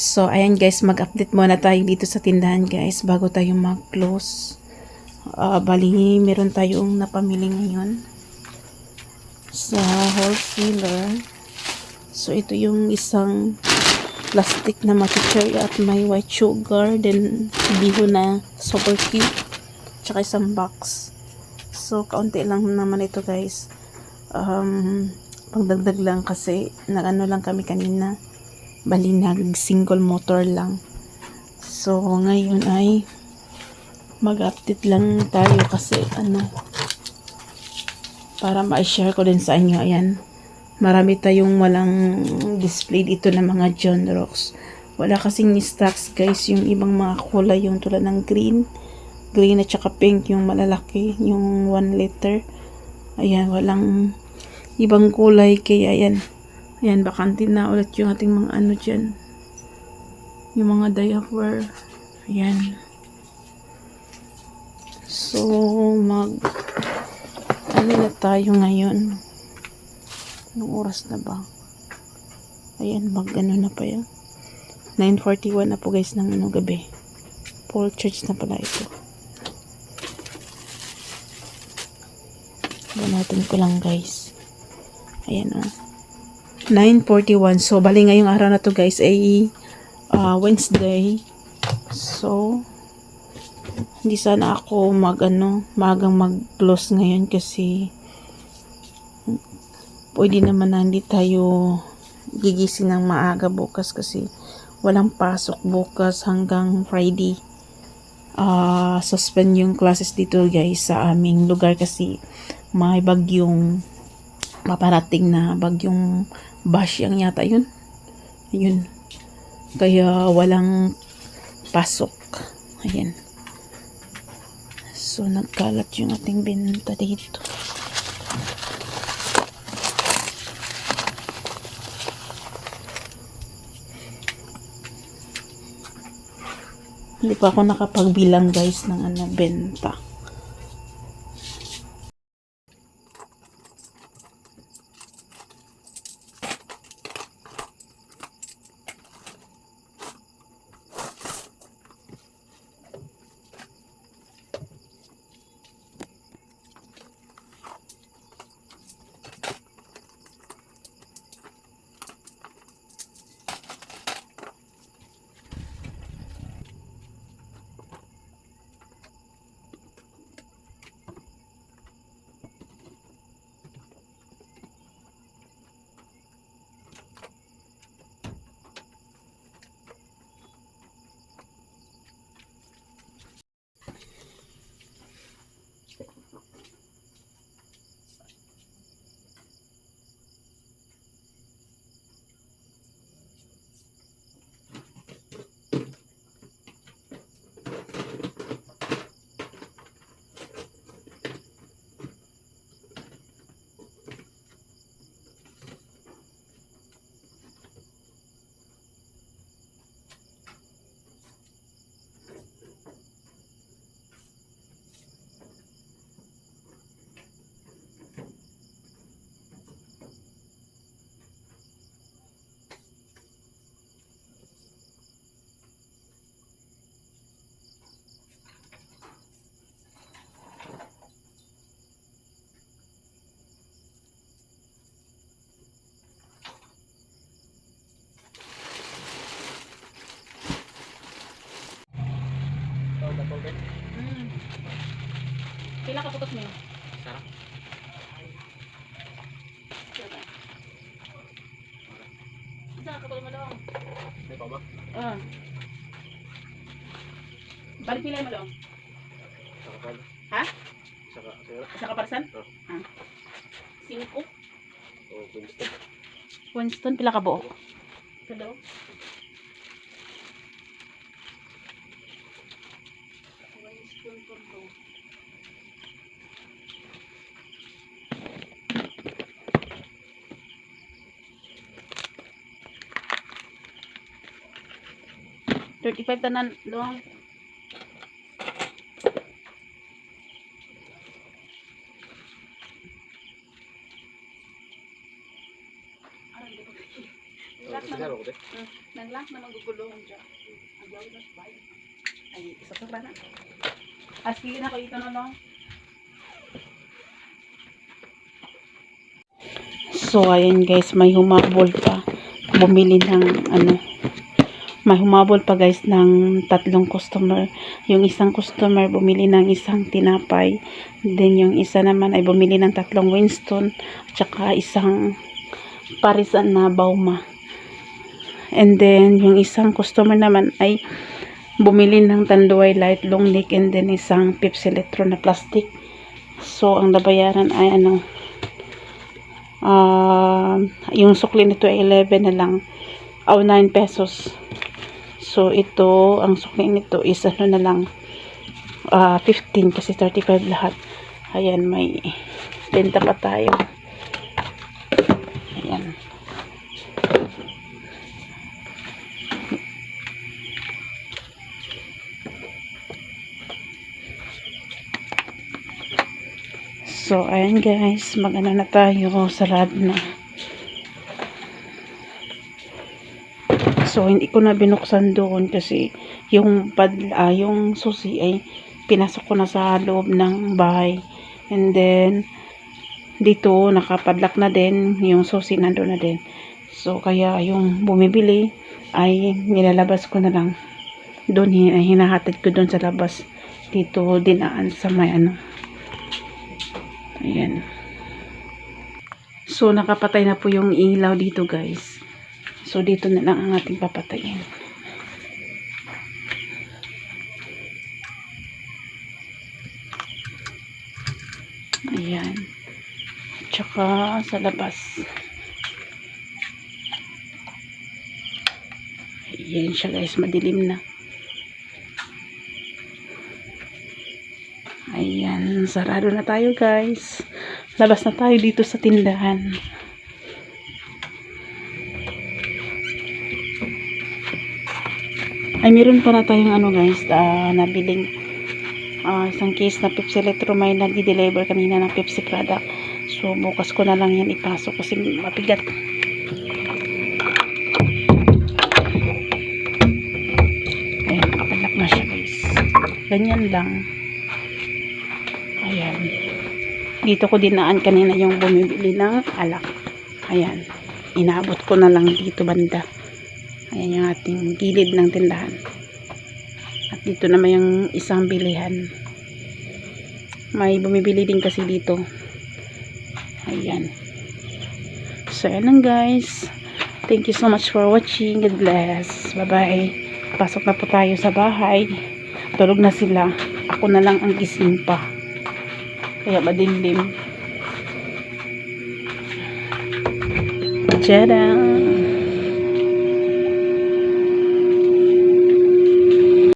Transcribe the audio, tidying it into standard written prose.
So, ayan guys, mag-update muna tayo dito sa tindahan guys bago tayo mag-close. Bali, meron tayong napamili ngayon sa wholesaler. So, ito yung isang plastic na maticherry at may white sugar. Then, biho na super cute. Tsaka isang box. So, kaunti lang naman ito guys. Pagdagdag lang kasi nag-ano lang kami kanina. Bali, nag-single motor lang. So, ngayon ay mag-update lang tayo kasi para ma-share ko din sa inyo. Ayan. Marami tayong walang display dito ng mga John Rocks. Wala kasing stocks guys. Yung ibang mga kulay, yung tulad ng green at saka pink, yung malalaki, yung 1 liter. Ayan, walang ibang kulay. Kaya ayan. Ayan, bakante na ulit yung ating mga ano dyan. Yung mga diaper. Ayan. So, ano na tayo ngayon? Anong oras na ba? Ayan, ano na pa yan? 9:41 na po guys ng gabi. Full charge na pala ito. Natin ko lang guys. Ayan o. 9:41. So, bali ngayong araw na to guys ay Wednesday. So, hindi sana ako magang mag-close ngayon kasi pwede naman na hindi tayo gigising ng maaga bukas kasi walang pasok bukas hanggang Friday. Suspend yung classes dito guys sa aming lugar kasi may bagyong paparating na bagyong Basyang yata yun. Kaya walang pasok. Ayan. So, nagkalat yung ating binenta dito. Hindi pa ako nakapagbilang guys ng benta. Kailan ka putos mo yun? Sarap. Isa ka pala malong. May pa ba? Balik nila yung malong. Saka pa. Ha? Saka. Isa ka parsan? Oh. 5. Oh, Winston. Winston, pila ka buo? Hello? Winston Tondo. $35 tanan long. Sige, ko te. Naglang na magugulong dyan. Ang gawin na sa bayan. Ay, isa sa na. Sige na ko ito na lang. So, ayan guys, may humabol pa. Bumili ng may humabol pa guys ng 3 customer. Yung isang customer bumili ng isang tinapay. Then yung isa naman ay bumili ng 3 Winston. At saka isang parisan na bauma. And then yung isang customer naman ay bumili ng Tanduay Light Long Neck and then isang Pepsi Electro na plastic. So, ang nabayaran ay yung sukli nito ay 11 na lang. 9 pesos. So, ito, ang sukli nito is na lang 15 kasi 35 lahat. Ayan, may benta pa tayo. Ayan. So, ayan guys, mag-ano na tayo, sarado na. So, hindi ko na binuksan doon kasi yung yung susi ay pinasok ko na sa loob ng bahay. And then, dito, nakapadlock na din, yung susi nandun na din. So, kaya yung bumibili ay nilalabas ko na lang. Doon, hinahatid ko doon sa labas. Dito, dinaan sa may Ayan. So, nakapatay na po yung ilaw dito, guys. So, dito na lang ang ating papatayin. Ayan. Tsaka, sa labas. Ayan siya, guys. Madilim na. Ayan, sarado na tayo guys. Labas na tayo dito sa tindahan. Ay, meron pa na tayong guys, nabiling isang case na Pepsi Electro may nag-deliver kanina ng Pepsi product. So, bukas ko na lang yan ipasok kasi mabigat. Ayan, nakapadlock na siya guys. Ganyan lang. Ayan. Dito ko dinaan kanina yung bumibili ng alak. Ayan. Inaabot ko na lang dito banda. Ayan yung ating gilid ng tindahan. At dito naman yung isang bilihan. May bumibili din kasi dito. Ayan. So, ayan lang guys. Thank you so much for watching. God bless. Bye-bye. Pasok na po tayo sa bahay. Tulog na sila. Ako na lang ang gising pa. Kaya madilim. Tada!